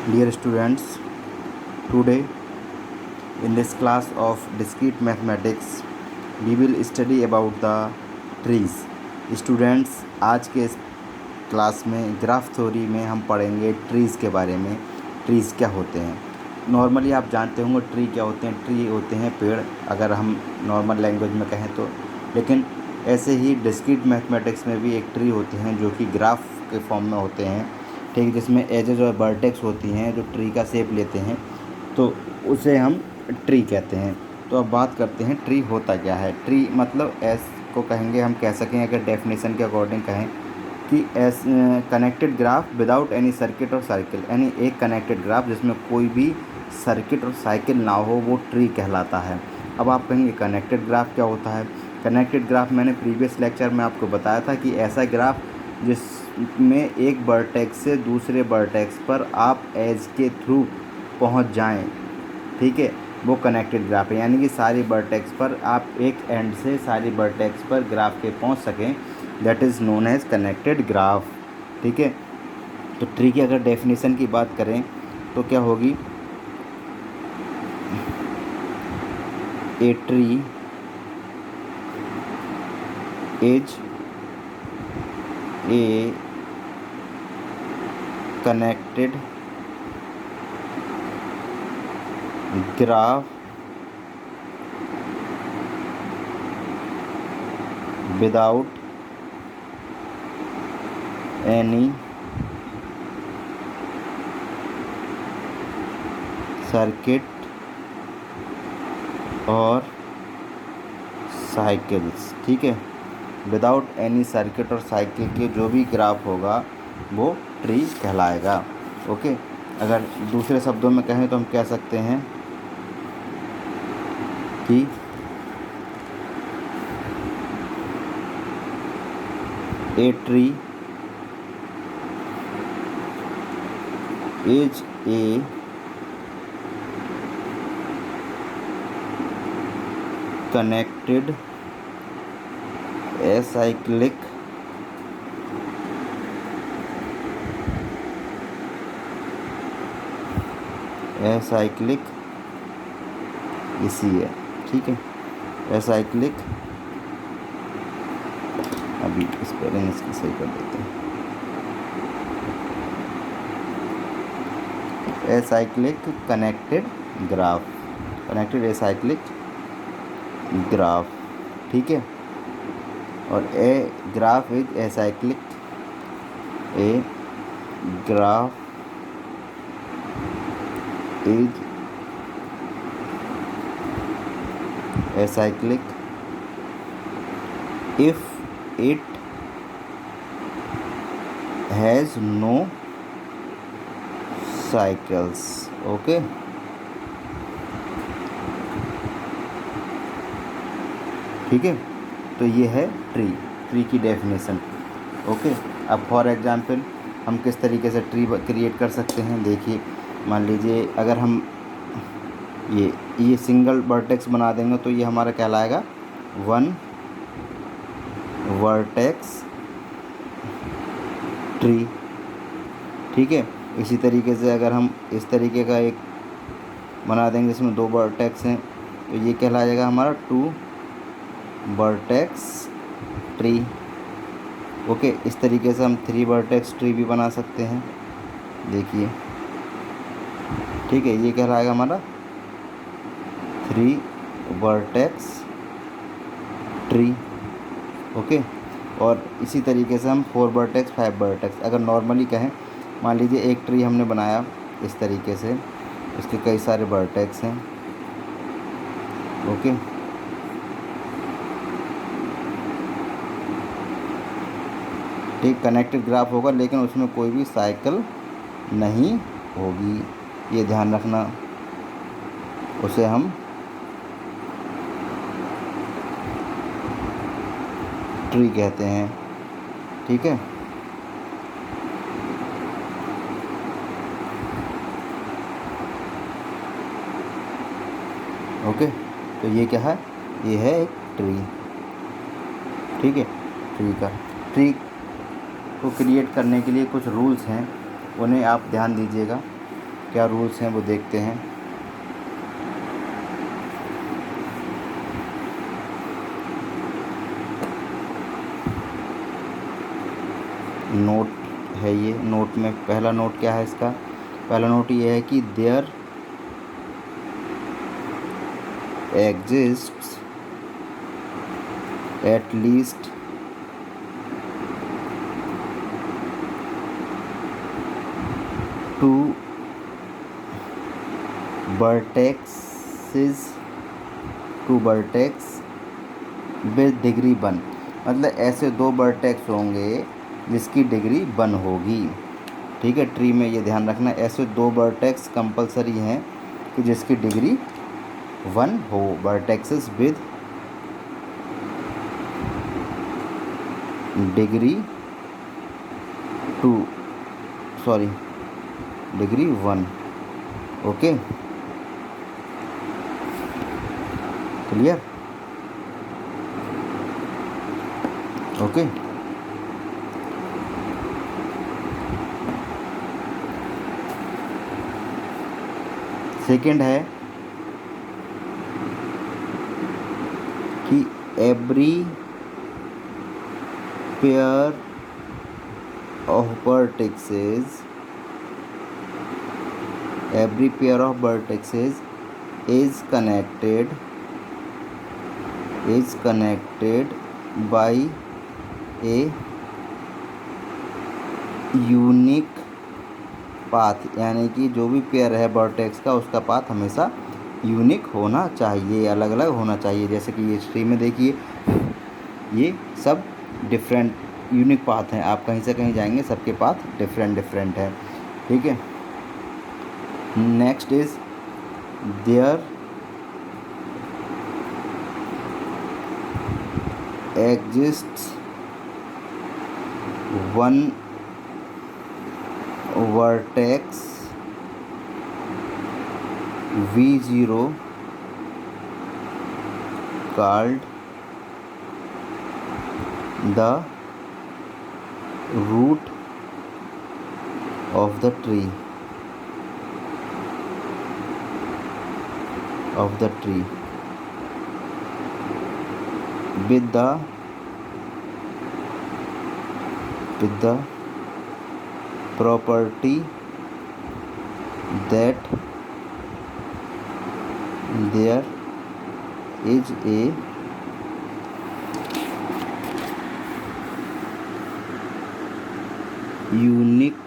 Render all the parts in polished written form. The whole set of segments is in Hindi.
Dear students, today in this class of discrete mathematics we will study about the trees. Students, आज के इस क्लास में ग्राफ थ्योरी में हम पढ़ेंगे ट्रीज़ के बारे में। ट्रीज़ क्या होते हैं? नॉर्मली आप जानते होंगे ट्री क्या होते हैं। ट्री होते हैं पेड़, अगर हम नॉर्मल लैंग्वेज में कहें तो। लेकिन ऐसे ही डिस्क्रीट मैथमेटिक्स में भी एक ट्री होते हैं जो कि ग्राफ के फॉर्म में होते हैं, ठीक, जिसमें एजेस और वर्टेक्स होती हैं जो ट्री का शेप लेते हैं, तो उसे हम ट्री कहते हैं। तो अब बात करते हैं ट्री होता क्या है। ट्री मतलब एस को कहेंगे, हम कह सकें अगर डेफिनेशन के अकॉर्डिंग कहें कि S connected graph without any circuit और साइकिल, यानी एक कनेक्टेड ग्राफ जिसमें कोई भी सर्किट और साइकिल ना हो, वो ट्री कहलाता है। अब आप कहेंगे कनेक्टेड ग्राफ क्या होता है। कनेक्टेड ग्राफ मैंने प्रीवियस लेक्चर में आपको बताया था कि ऐसा ग्राफ जिसमें एक वर्टेक्स से दूसरे वर्टेक्स पर आप एज के थ्रू पहुंच जाएं, ठीक है, वो कनेक्टेड ग्राफ है। यानी कि सारी वर्टेक्स पर आप एक एंड से सारी वर्टेक्स पर ग्राफ के पहुंच सकें, that is known as connected graph, ठीक है। तो ट्री की अगर डेफिनेशन की बात करें तो क्या होगी, a tree is a connected graph without any circuit और साइकिल्स, ठीक है। विदाउट एनी सर्किट और साइकिल के जो भी ग्राफ होगा वो ट्री कहलाएगा, ओके। अगर दूसरे शब्दों में कहें तो हम कह सकते हैं कि a tree is a connected acyclic इसी है, ठीक है, एसाइक्लिक। अभी स्पेलिंग इसकी सही कर देते हैं, acyclic connected graph, connected acyclic graph, ठीक है। और a graph is acyclic, a graph is acyclic if it has no cycles, okay. ठीक है, तो ये है ट्री की डेफिनेशन, ओके। अब फॉर एग्जांपल हम किस तरीके से ट्री क्रिएट कर सकते हैं, देखिए। मान लीजिए अगर हम ये सिंगल वर्टेक्स बना देंगे तो ये हमारा कहलाएगा वन वर्टेक्स ट्री, ठीक है। इसी तरीके से अगर हम इस तरीके का एक बना देंगे जिसमें दो वर्टेक्स हैं तो ये कहलाएगा हमारा टू वर्टेक्स ट्री, ओके। इस तरीके से हम थ्री वर्टेक्स ट्री भी बना सकते हैं, देखिए, ठीक है। ये कहलाएगा हमारा थ्री वर्टेक्स ट्री, ओके। और इसी तरीके से हम फोर वर्टेक्स फाइव वर्टेक्स, अगर नॉर्मली कहें, मान लीजिए एक ट्री हमने बनाया इस तरीके से, इसके कई सारे वर्टेक्स हैं, ओके। ठीक, कनेक्टेड ग्राफ होगा लेकिन उसमें कोई भी साइकिल नहीं होगी, ये ध्यान रखना। उसे हम ट्री कहते हैं, ठीक है। ओके, तो ये क्या है, ये है एक ट्री, ठीक है। ट्री को क्रिएट करने के लिए कुछ रूल्स हैं, उन्हें आप ध्यान दीजिएगा। क्या रूल्स हैं वो देखते हैं। नोट है ये। नोट में पहला नोट क्या है इसका? पहला नोट ये है कि there exists at least two vertices with degree 1। मतलब ऐसे 2 वर्टेक्स होंगे जिसकी डिग्री 1 होगी। ठीक है, ट्री में ये ध्यान रखना, ऐसे 2 वर्टेक्स कंपलसरी हैं कि जिसकी डिग्री 1 हो। Vertexes with degree 2 sorry degree 1। Okay, clear? Okay, second है कि every pair of vertexes is connected by a unique path. यानी कि जो भी पेयर है वर्टेक्स का, उसका पाथ हमेशा यूनिक होना चाहिए, अलग अलग होना चाहिए। जैसे कि ये ट्री में देखिए, ये सब डिफरेंट यूनिक पाथ हैं। आप कहीं से कहीं जाएंगे, सबके पाथ डिफरेंट है। ठीक है, next is there exists one vertex V0 called the root of the tree with the property that there is a unique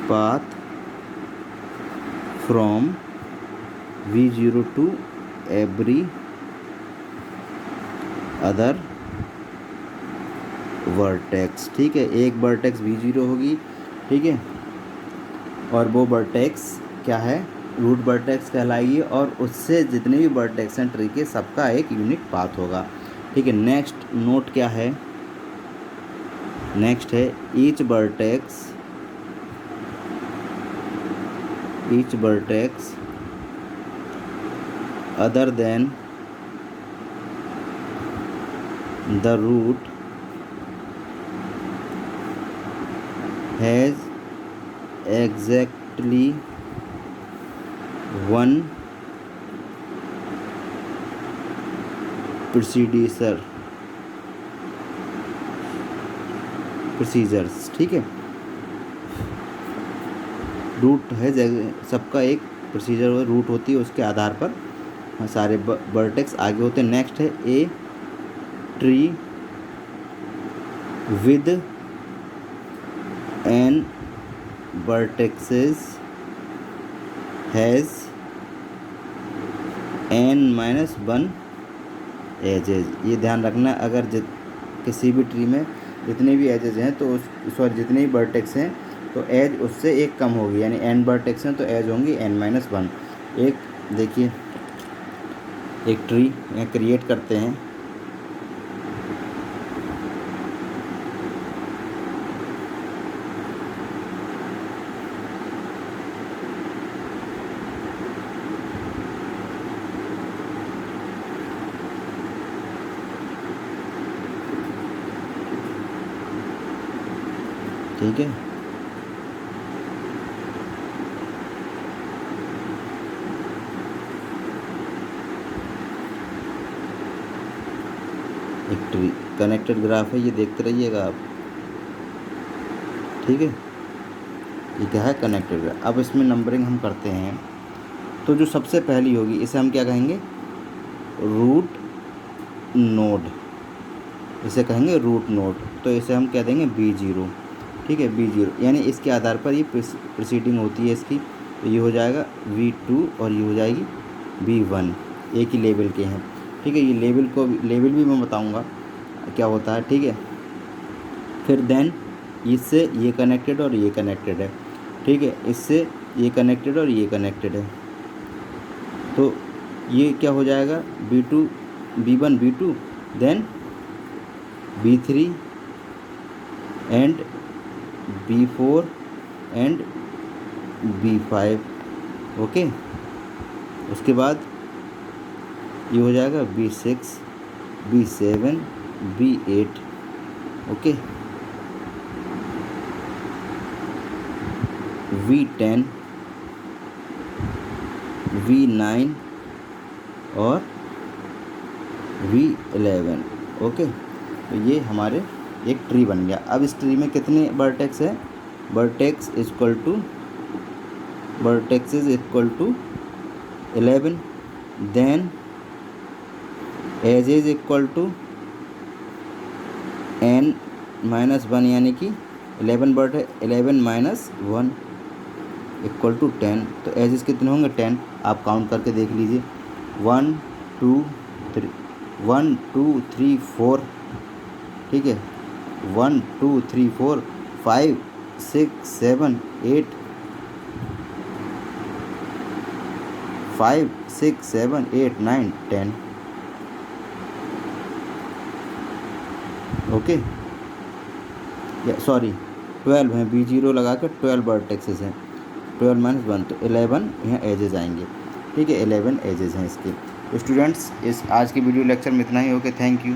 path from V0 to every other vertex. ठीक है, एक वर्टेक्स V0 होगी। ठीक है, और वो वर्टेक्स क्या है? रूट वर्टेक्स कहलाएगी, और उससे जितने भी वर्टेक्स हैं ट्री के, सबका एक यूनिक पाथ होगा। ठीक है, नेक्स्ट नोट क्या है? नेक्स्ट है each vertex other than the root has exactly one procedures। ठीक है, रूट है, सबका एक प्रोसीजर रूट होती है, उसके आधार पर सारे वर्टेक्स आगे होते हैं। नेक्स्ट है a tree with n vertices has n-1 edges. ये ध्यान रखना, अगर किसी भी ट्री में जितने भी एजेज हैं तो जितने भी वर्टेक्स हैं तो एज उससे एक कम होगी। यानी n वर्टेक्स हैं तो एज होंगी n-1। एक देखिए, एक ट्री यहाँ क्रिएट करते हैं। ठीक है। एक ट्री कनेक्टेड ग्राफ है, ये देखते रहिएगा आप, ठीक है। ये क्या है, कनेक्टेड ग्राफ। अब इसमें नंबरिंग हम करते हैं, तो जो सबसे पहली होगी इसे हम क्या कहेंगे, रूट नोड, इसे कहेंगे रूट नोड। तो इसे हम कह देंगे B0, ठीक है, B0, यानी इसके आधार पर ये प्रोसीडिंग होती है इसकी। तो ये हो जाएगा V2 और ये हो जाएगी B1, एक ही लेवल के हैं, ठीक है। ये लेवल भी मैं बताऊंगा क्या होता है, ठीक है। फिर देन इससे ये कनेक्टेड और ये कनेक्टेड है, ठीक है, इससे ये कनेक्टेड और ये कनेक्टेड है। तो ये क्या हो जाएगा, B2 B1 B2, then B3 and B4 and B5, okay. उसके बाद ये हो जाएगा B6 B7 B8, okay. V10 V9 और V11, ओके। तो ये हमारे एक ट्री बन गया। अब इस ट्री में कितने वर्टेक्स है, vertex is equal to 11, then edge is equal to n-1, यानी कि 11 वर्ट है, 11 - 1 इक्वल टू 10। तो एजेस कितने होंगे, 10। आप काउंट करके देख लीजिए, 1 2 3 4, ठीक है, 1 2 3 4 5 6 7 8 5 6 7 8 9 10, ओके। या सॉरी 12 हैं, B0 लगा कर 12 वर्टेक्सेस हैं, 12 - 1 तो 11 यहाँ एजेस आएंगे, ठीक है। 11 एजेस हैं इसके। तो स्टूडेंट्स, इस आज की वीडियो लेक्चर में इतना ही, ओके, थैंक यू।